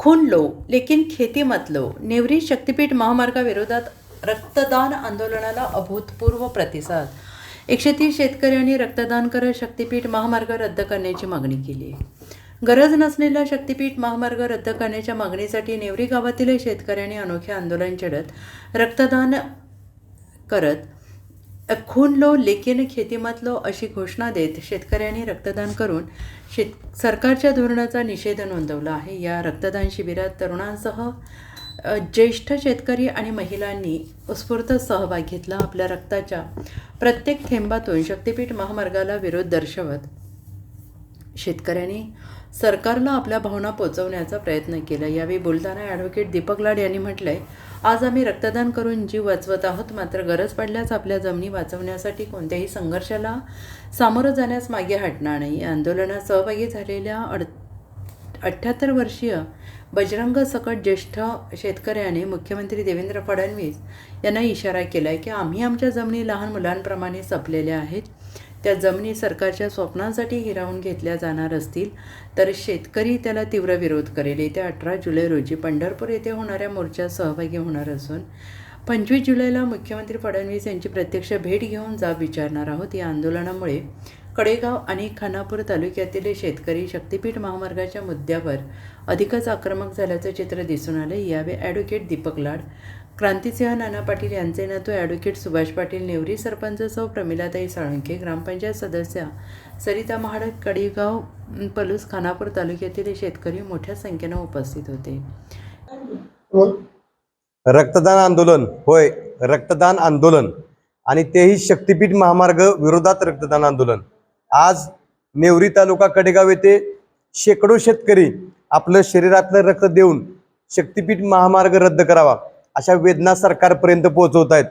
खून लो लेकिन खेती मत लो. नेवरी शक्तीपीठ महामार्गाविरोधात रक्तदान आंदोलनाला अभूतपूर्व प्रतिसाद. 130 शेतकऱ्यांनी रक्तदान करत शक्तीपीठ महामार्ग रद्द करण्याची मागणी केली आहे. गरज नसलेला शक्तीपीठ महामार्ग रद्द करण्याच्या मागणीसाठी नेवरी गावातील शेतकऱ्यांनी अनोखे आंदोलन छेडत रक्तदान करत खून लो लेकिन खेती मत लो अशी घोषणा देत शेतकऱ्यांनी रक्तदान करून सरकारच्या धोरणाचा निषेध नोंदवला आहे. या रक्तदान शिबिरात तरुणांसह ज्येष्ठ शेतकरी आणि महिलांनी उत्स्फूर्त सहभाग घेतला. आपल्या रक्ताच्या प्रत्येक थेंबातून शक्तीपीठ महामार्गाला विरोध दर्शवत शेतकऱ्यांनी सरकारला आपल्या भावना पोचवण्याचा प्रयत्न केला. यावेळी बोलताना ॲडव्होकेट दीपक लाड यांनी म्हटलंय, आज आम्ही रक्तदान करून जीव वाचवत आहोत, मात्र गरज पडल्यास आपल्या जमिनी वाचवण्यासाठी कोणत्याही संघर्षाला सामोरं जाण्यास मागे हटणार नाही. या आंदोलनात सहभागी झालेल्या 78 वर्षीय बजरंग सकट ज्येष्ठ शेतकऱ्याने मुख्यमंत्री देवेंद्र फडणवीस यांना इशारा केला आहे की आम्ही आमच्या जमिनी लहान मुलांप्रमाणे जपलेल्या आहेत. त्या जमिनी सरकारच्या स्वप्नांसाठी हिरावून घेतल्या जाणार असतील तर शेतकरी त्याला तीव्र विरोध करेल. येत्या 18 जुलै रोजी पंढरपूर येथे होणाऱ्या मोर्चात सहभागी होणार असून 25 जुलैला मुख्यमंत्री फडणवीस यांची प्रत्यक्ष भेट घेऊन जाब विचारणार आहोत. या आंदोलनामुळे कडेगाव आणि खानापूर तालुक्यातील शेतकरी शक्तीपीठ महामार्गाच्या मुद्द्यावर अधिकच आक्रमक झाल्याचं चित्र दिसून आलं. यावेळी ॲडव्होकेट दीपक लाड, क्रांतिसिंह नाना पाटील यांचे नातू ॲडव्होकेट सुभाष पाटील, नेवरी सरपंच सौ प्रमिलाताई साळुंखे, ग्रामपंचायत सदस्या सरिता महाड, कडेगाव पलूस, खानापूर तालुक्यातील शेतकरी मोठ्या संख्येनं उपस्थित होते. रक्तदान आंदोलन, होय, रक्तदान आंदोलन आणि तेही शक्तीपीठ महामार्ग विरोधात रक्तदान आंदोलन. आज नेवरी तालुका कडेगाव येथे शेकडो शेतकरी आपलं शरीरातलं रक्त देऊन शक्तीपीठ महामार्ग रद्द करावा अशा वेदना सरकारपर्यंत पोहोचवत आहेत.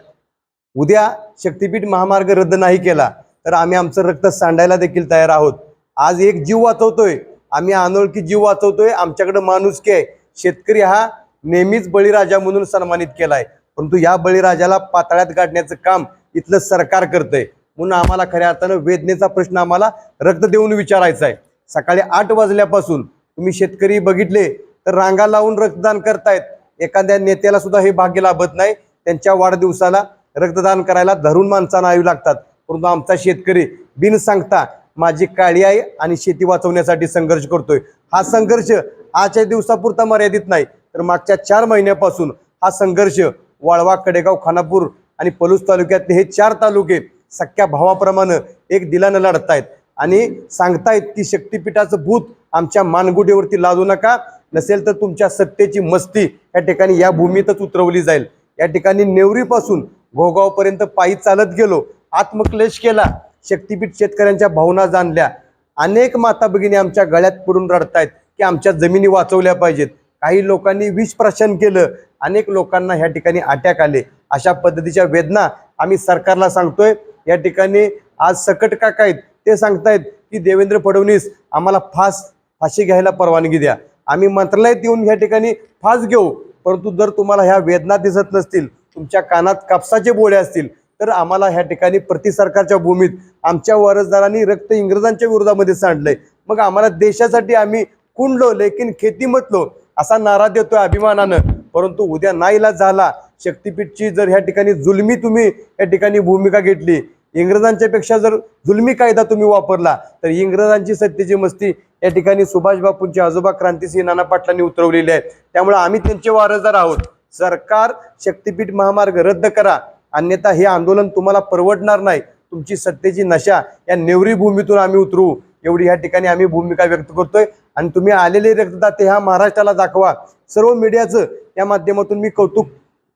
उद्या शक्तीपीठ महामार्ग रद्द नाही केला तर आम्ही आमचं रक्त सांडायला देखील तयार आहोत. आज एक जीव वाचवतोय, आम्ही अनोळखी जीव वाचवतोय, आमच्याकडे माणुसकी आहे. शेतकरी हा नेहमीच बळीराजा म्हणून सन्मानित केलाय, परंतु या बळीराजाला पाताळ्यात गाडण्याचं काम इथलं सरकार करतंय. म्हणून आम्हाला खऱ्या अर्थानं वेदनेचा प्रश्न आम्हाला रक्त देऊन विचारायचा आहे. सकाळी 8 वाजल्यापासून तुम्ही शेतकरी बघितले तर रांगा लावून रक्तदान करतायत. एखाद्या नेत्याला सुद्धा हे भाग्य लाभत नाही. त्यांच्या वाढदिवसाला रक्तदान करायला धरून माणसांना यावी लागतात, परंतु आमचा शेतकरी बिन सांगता माझी काळी आहे आणि शेती वाचवण्यासाठी संघर्ष करतोय. हा संघर्ष आजच्या दिवसापुरता मर्यादित नाही, तर मागच्या 4 महिन्यापासून हा संघर्ष वाळवा, कडेगाव, खानापूर आणि पलूस तालुक्यातले हे 4 तालुके सख्या भावाप्रमाणे एक दिलानं लढतायत आणि सांगतायत की शक्तीपीठाचं भूत आमच्या मानगुडीवरती लादू नका, नसेल तर तुमच्या सत्तेची मस्ती या ठिकाणी या भूमीतच उतरवली जाईल. या ठिकाणी नेवरीपासून घोगावपर्यंत पायी चालत गेलो, आत्मक्लेश केला, शक्तीपीठ शेतकऱ्यांच्या भावना जाणल्या. अनेक माता भगिनी आमच्या गळ्यात पडून रडतायत की आमच्या जमिनी वाचवल्या पाहिजेत. काही लोकांनी विष प्राशन केलं, अनेक लोकांना ह्या ठिकाणी अटॅक आले. अशा पद्धतीच्या वेदना आम्ही सरकारला सांगतोय. या ठिकाणी आज सकट काका आहेत, ते सांगतायत की देवेंद्र फडणवीस आम्हाला फाशी घ्यायला परवानगी द्या. आम्ही मंत्रालयात येऊन ह्या ठिकाणी फास घेऊ, परंतु जर तुम्हाला ह्या वेदना दिसत नसतील, तुमच्या कानात कापसाचे बोळे असतील, तर आम्हाला ह्या ठिकाणी प्रति सरकारच्या भूमीत आमच्या वारसदारांनी रक्त इंग्रजांच्या विरोधामध्ये सांडलंय. मग आम्हाला देशासाठी आम्ही कुंडलो लेकिन खेती मतलो असा नारा देतोय अभिमानानं. परंतु उद्या नाईलाज झाला, शक्तीपीठची जर ह्या ठिकाणी जुलमी तुम्ही या ठिकाणी भूमिका घेतली, इंग्रजांच्या पेक्षा जर जुलमी कायदा तुम्ही वापरला, तर इंग्रजांची सत्तेची मस्ती या ठिकाणी सुभाष बापूंचे आजोबा क्रांतिसिंह नाना पाटलांनी उतरवलेली आहे. त्यामुळे आम्ही त्यांचे वारसदार आहोत. सरकार शक्तीपीठ महामार्ग रद्द करा, अन्यथा हे आंदोलन तुम्हाला परवडणार नाही. तुमची सत्तेची नशा या नेवरी भूमीतून आम्ही उतरवू, एवढी ह्या ठिकाणी आम्ही भूमिका व्यक्त करतोय. आणि तुम्ही आलेले रक्तदाते ह्या महाराष्ट्राला दाखवा. सर्व मीडियाचं या माध्यमातून मी कौतुक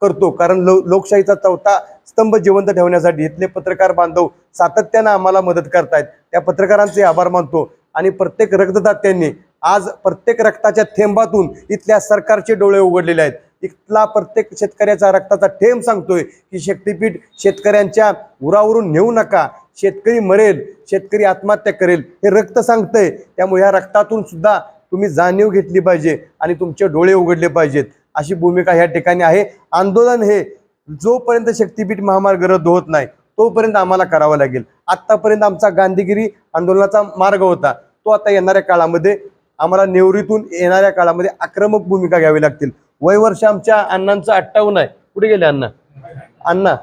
करतो, कारण लोकशाहीचा 4था स्तंभ जिवंत ठेवण्यासाठी इथले पत्रकार बांधव सातत्यानं आम्हाला मदत करतायत. त्या पत्रकारांचे आभार मानतो. आणि प्रत्येक रक्तदात्यांनी आज प्रत्येक रक्ताच्या थेंबातून इथल्या सरकारचे डोळे उघडलेले आहेत. इथला प्रत्येक शेतकऱ्याचा रक्ताचा थेंब सांगतोय की शक्तीपीठ शेतकऱ्यांच्या उरावरून नेऊ नका, शेतकरी मरेल, शेतकरी आत्महत्या करेल, हे रक्त सांगतंय. त्यामुळे या रक्तातून सुद्धा तुम्ही जाणीव घेतली पाहिजे आणि तुमचे डोळे उघडले पाहिजेत, अशी भूमिका ह्या ठिकाणी आहे. आंदोलन हे जोपर्यंत शक्तीपीठ महामार्ग रद्द होत नाही तोपर्यंत आम्हाला करावं लागेल. आत्तापर्यंत आमचा गांधीगिरी आंदोलनाचा मार्ग होता, तो आता येणाऱ्या काळामध्ये आम्हाला नेवरीतून येणाऱ्या काळामध्ये आक्रमक भूमिका घ्यावी लागतील. वयवर्ष आमच्या अण्णांचं 58 आहे. कुठे गेले अण्णा?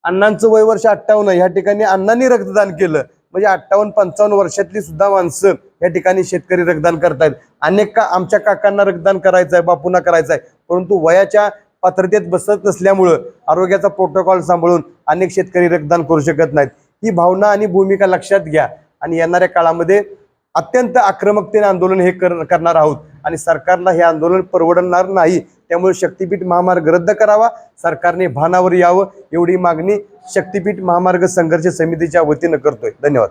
अण्णांचं वयवर्ष 58 आहे. ह्या ठिकाणी अण्णांनी रक्तदान केलं म्हणजे 58-55 वर्षातली सुद्धा माणसं या ठिकाणी शेतकरी रक्तदान करतायत. अनेक आमच्या काकांना रक्तदान करायचं आहे, बापूंना करायचं आहे, परंतु वयाच्या पात्रतेत बसत नसल्यामुळं आरोग्याचा प्रोटोकॉल सांभाळून अनेक शेतकरी रक्तदान करू शकत नाहीत. ही भावना आणि भूमिका लक्षात घ्या आणि येणाऱ्या काळामध्ये अत्यंत आक्रमकतेने आंदोलन हे करणार आहोत आणि सरकारला हे आंदोलन परवडणार नाही. त्यामुळे शक्तीपीठ महामार्ग रद्द करावा, सरकारने भानावर यावं एवढी मागणी शक्तीपीठ महामार्ग संघर्ष समितीच्या वतीनं करतोय. धन्यवाद.